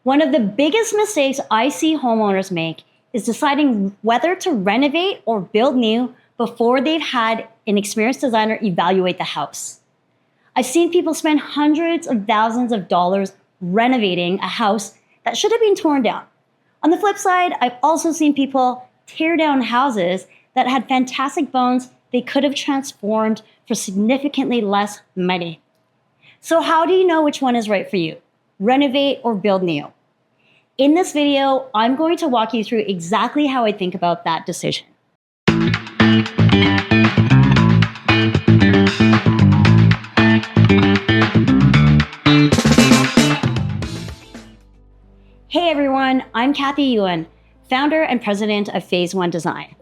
One of the biggest mistakes I see homeowners make is deciding whether to renovate or build new before they've had an experienced designer evaluate the house. I've seen people spend hundreds of thousands of dollars renovating a house that should have been torn down. On the flip side, I've also seen people tear down houses that had fantastic bones they could have transformed for significantly less money. So how do you know which one is right for you? Renovate or build new? In this video, I'm going to walk you through exactly how I think about that decision. Hey everyone, I'm Kathy Yuen, founder and president of Phase One Design.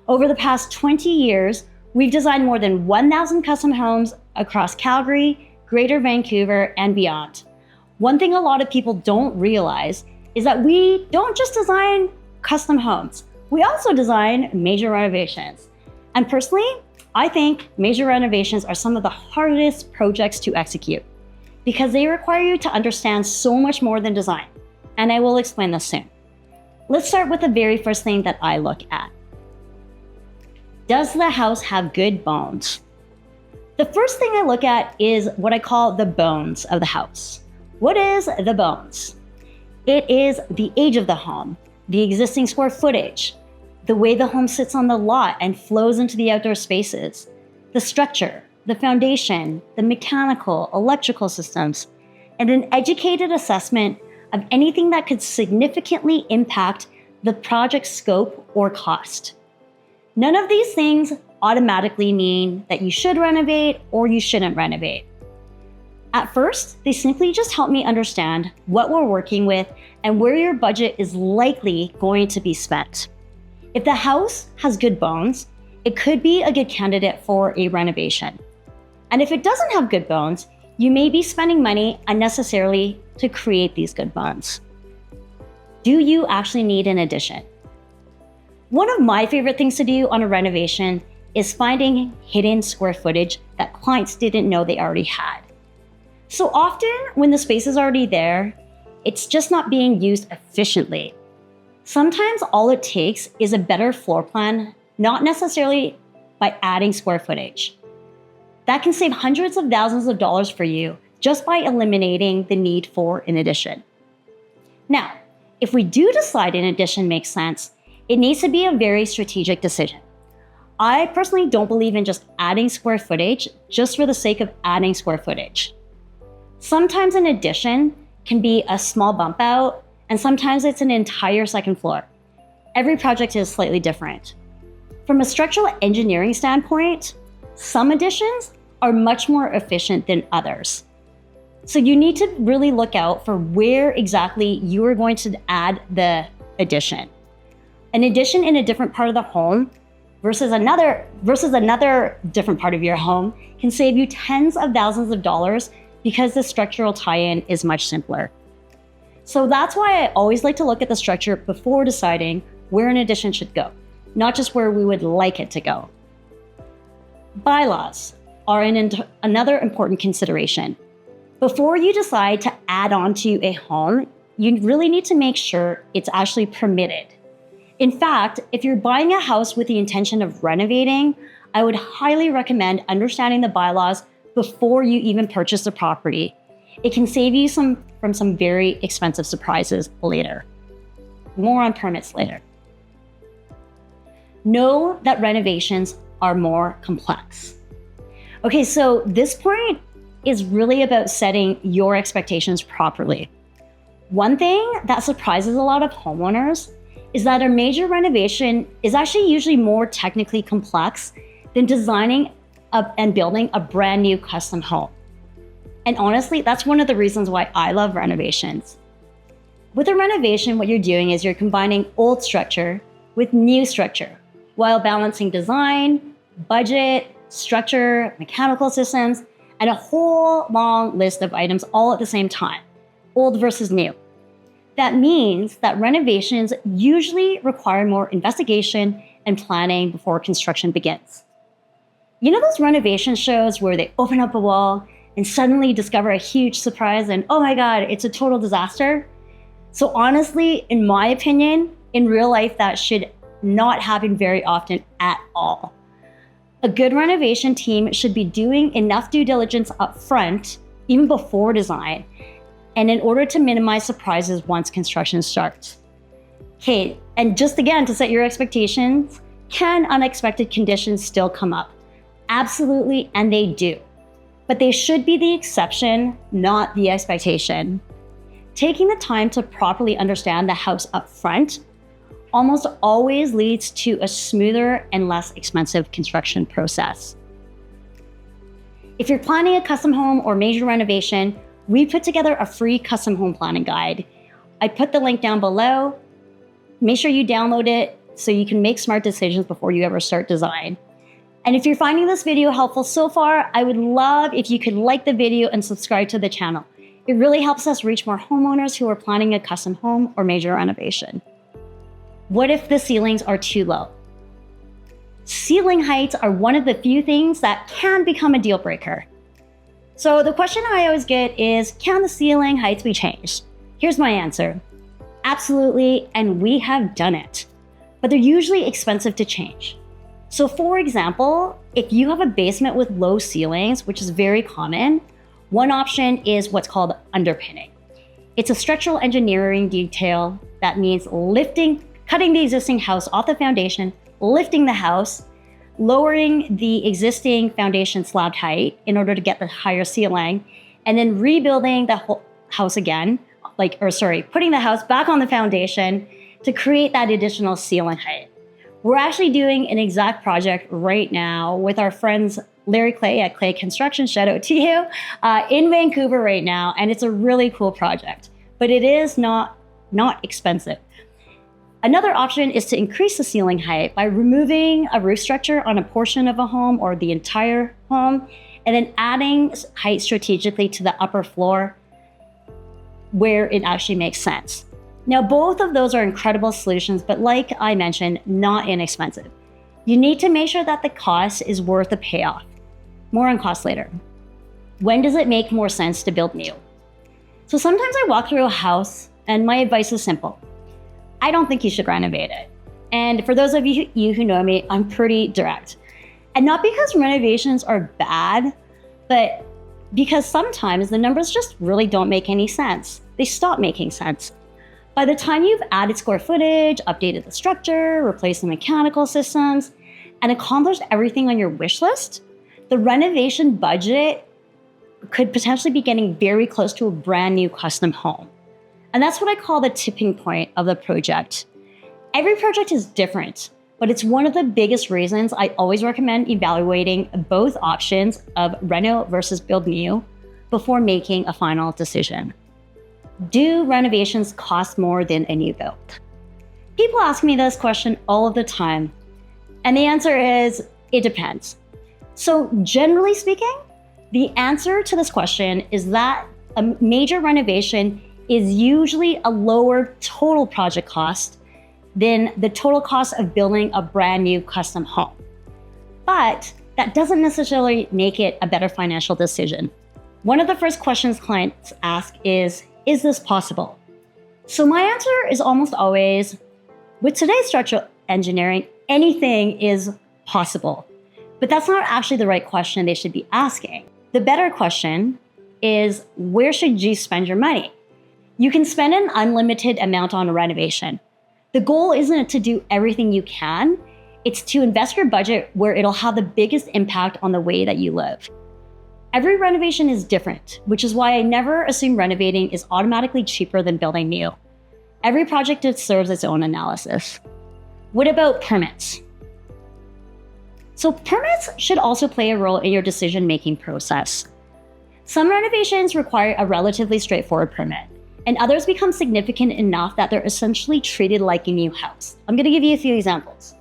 Over the past 20 years, we've designed more than 1,000 custom homes across Calgary, Greater Vancouver, and beyond. One thing a lot of people don't realize is that we don't just design custom homes, we also design major renovations. And personally, I think major renovations are some of the hardest projects to execute because they require you to understand so much more than design. And I will explain this soon. Let's start with the very first thing that I look at. Does the house have good bones? The first thing I look at is what I call the bones of the house. What is the bones? It is the age of the home, the existing square footage, the way the home sits on the lot and flows into the outdoor spaces, the structure, the foundation, the mechanical, electrical systems, and an educated assessment of anything that could significantly impact the project's scope or cost. None of these things automatically mean that you should renovate or you shouldn't renovate. At first, they simply just help me understand what we're working with and where your budget is likely going to be spent. If the house has good bones, it could be a good candidate for a renovation. And if it doesn't have good bones, you may be spending money unnecessarily to create these good bones. Do you actually need an addition? One of my favorite things to do on a renovation is finding hidden square footage that clients didn't know they already had. So often when the space is already there, it's just not being used efficiently. Sometimes all it takes is a better floor plan, not necessarily by adding square footage. That can save hundreds of thousands of dollars for you just by eliminating the need for an addition. Now, if we do decide an addition makes sense, it needs to be a very strategic decision. I personally don't believe in just adding square footage just for the sake of adding square footage. Sometimes an addition can be a small bump out, and sometimes it's an entire second floor. Every project is slightly different. From a structural engineering standpoint, some additions are much more efficient than others. So you need to really look out for where exactly you are going to add the addition. An addition in a different part of the home versus another different part of your home can save you tens of thousands of dollars because the structural tie-in is much simpler. So that's why I always like to look at the structure before deciding where an addition should go, not just where we would like it to go. Bylaws are another important consideration. Before you decide to add on to a home, you really need to make sure it's actually permitted. In fact, if you're buying a house with the intention of renovating, I would highly recommend understanding the bylaws before you even purchase the property. It can save you from some very expensive surprises later. More on permits later. Know that renovations are more complex. Okay, so this point is really about setting your expectations properly. One thing that surprises a lot of homeowners is that a major renovation is actually usually more technically complex than designing and building a brand new custom home. And honestly, that's one of the reasons why I love renovations. With a renovation, what you're doing is you're combining old structure with new structure while balancing design, budget, structure, mechanical systems, and a whole long list of items all at the same time, old versus new. That means that renovations usually require more investigation and planning before construction begins. You know those renovation shows where they open up a wall and suddenly discover a huge surprise and oh my God, it's a total disaster? So honestly, in my opinion, in real life, that should not happen very often at all. A good renovation team should be doing enough due diligence up front, even before design, and in order to minimize surprises once construction starts. Okay, and just again, to set your expectations, can unexpected conditions still come up? Absolutely, and they do. But they should be the exception, not the expectation. Taking the time to properly understand the house up front almost always leads to a smoother and less expensive construction process. If you're planning a custom home or major renovation, we put together a free custom home planning guide. I put the link down below. Make sure you download it so you can make smart decisions before you ever start design. And if you're finding this video helpful so far, I would love if you could like the video and subscribe to the channel. It really helps us reach more homeowners who are planning a custom home or major renovation. What if the ceilings are too low? Ceiling heights are one of the few things that can become a deal breaker. So the question I always get is, can the ceiling heights be changed? Here's my answer. Absolutely, and we have done it. But they're usually expensive to change. So for example, if you have a basement with low ceilings, which is very common, one option is what's called underpinning. It's a structural engineering detail that means cutting the existing house off the foundation, lifting the house, lowering the existing foundation slab height in order to get the higher ceiling, and then rebuilding the whole house again, putting the house back on the foundation to create that additional ceiling height. We're actually doing an exact project right now with our friends Larry Clay at Clay Construction, shout out to you, in Vancouver right now, and it's a really cool project, but it is not expensive. Another option is to increase the ceiling height by removing a roof structure on a portion of a home or the entire home, and then adding height strategically to the upper floor where it actually makes sense. Now, both of those are incredible solutions, but like I mentioned, not inexpensive. You need to make sure that the cost is worth the payoff. More on cost later. When does it make more sense to build new? So sometimes I walk through a house and my advice is simple. I don't think you should renovate it. And for those of you who know me, I'm pretty direct. And not because renovations are bad, but because sometimes the numbers just really don't make any sense. They stop making sense. By the time you've added square footage, updated the structure, replaced the mechanical systems, and accomplished everything on your wish list, the renovation budget could potentially be getting very close to a brand new custom home. And that's what I call the tipping point of the project. Every project is different, but it's one of the biggest reasons I always recommend evaluating both options of reno versus build new before making a final decision. Do renovations cost more than a new build? People ask me this question all of the time, and the answer is, it depends. So generally speaking, the answer to this question is that a major renovation is usually a lower total project cost than the total cost of building a brand new custom home. But that doesn't necessarily make it a better financial decision. One of the first questions clients ask is this possible? So my answer is almost always, with today's structural engineering, anything is possible. But that's not actually the right question they should be asking. The better question is, where should you spend your money? You can spend an unlimited amount on a renovation. The goal isn't to do everything you can, it's to invest your budget where it'll have the biggest impact on the way that you live. Every renovation is different, which is why I never assume renovating is automatically cheaper than building new. Every project deserves its own analysis. What about permits? So permits should also play a role in your decision-making process. Some renovations require a relatively straightforward permit, and others become significant enough that they're essentially treated like a new house. I'm going to give you a few examples.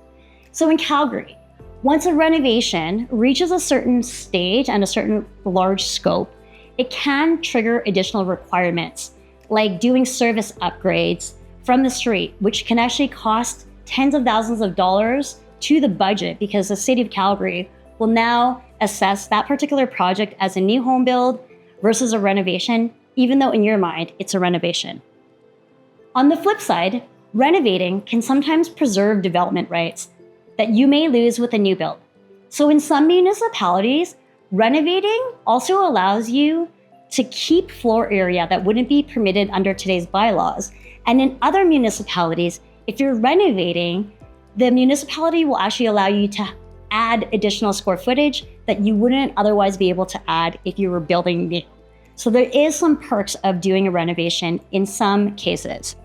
So in Calgary, once a renovation reaches a certain stage and a certain large scope, it can trigger additional requirements, like doing service upgrades from the street, which can actually cost tens of thousands of dollars to the budget because the city of Calgary will now assess that particular project as a new home build versus a renovation, even though in your mind it's a renovation. On the flip side, renovating can sometimes preserve development rights that you may lose with a new build. So in some municipalities, renovating also allows you to keep floor area that wouldn't be permitted under today's bylaws. And in other municipalities, if you're renovating, the municipality will actually allow you to add additional square footage that you wouldn't otherwise be able to add if you were building new. So there is some perks of doing a renovation in some cases.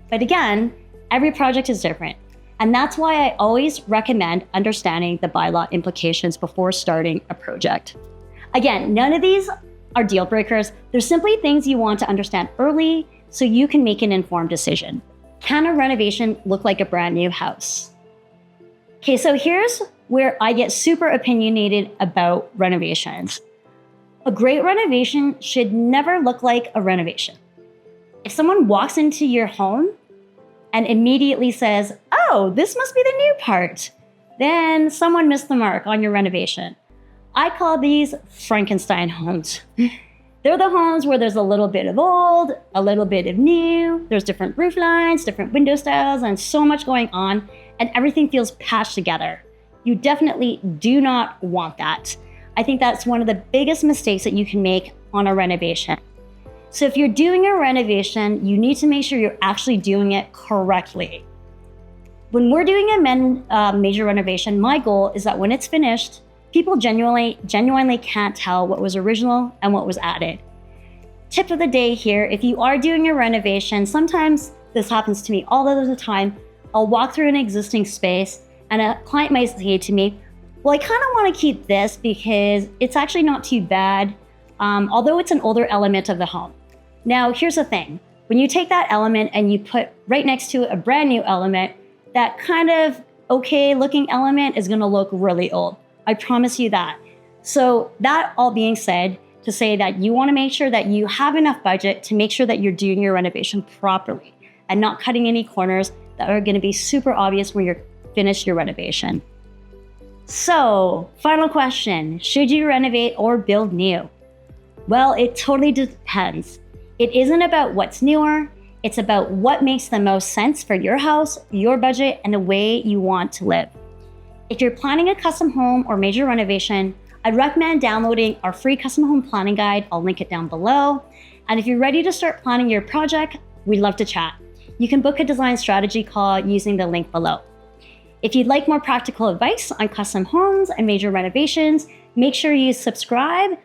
But again, every project is different. And that's why I always recommend understanding the bylaw implications before starting a project. Again, none of these are deal breakers. They're simply things you want to understand early so you can make an informed decision. Can a renovation look like a brand new house? Okay, so here's where I get super opinionated about renovations. A great renovation should never look like a renovation. If someone walks into your home and immediately says, "Oh, this must be the new part," then someone missed the mark on your renovation. I call these Frankenstein homes. They're the homes where there's a little bit of old, a little bit of new, there's different roof lines, different window styles, and so much going on, and everything feels patched together. You definitely do not want that. I think that's one of the biggest mistakes that you can make on a renovation. So if you're doing a renovation, you need to make sure you're actually doing it correctly. When we're doing a major renovation, my goal is that when it's finished, people genuinely can't tell what was original and what was added. Tip of the day here, if you are doing a renovation, sometimes this happens to me all of the time, I'll walk through an existing space and a client might say to me, "Well, I kind of want to keep this because it's actually not too bad, although it's an older element of the home." Now, here's the thing. When you take that element and you put right next to it a brand new element, that kind of okay looking element is going to look really old. I promise you that. So that all being said, to say that you want to make sure that you have enough budget to make sure that you're doing your renovation properly and not cutting any corners that are going to be super obvious when you're finished your renovation. So, final question, should you renovate or build new? Well, it totally depends. It isn't about what's newer, it's about what makes the most sense for your house, your budget, and the way you want to live. If you're planning a custom home or major renovation, I'd recommend downloading our free custom home planning guide. I'll link it down below. And if you're ready to start planning your project, we'd love to chat. You can book a design strategy call using the link below. If you'd like more practical advice on custom homes and major renovations, make sure you subscribe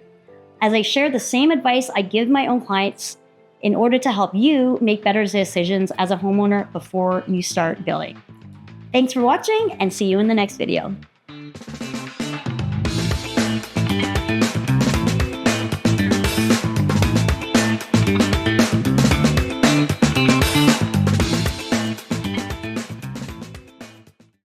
as I share the same advice I give my own clients in order to help you make better decisions as a homeowner before you start building. Thanks for watching and see you in the next video.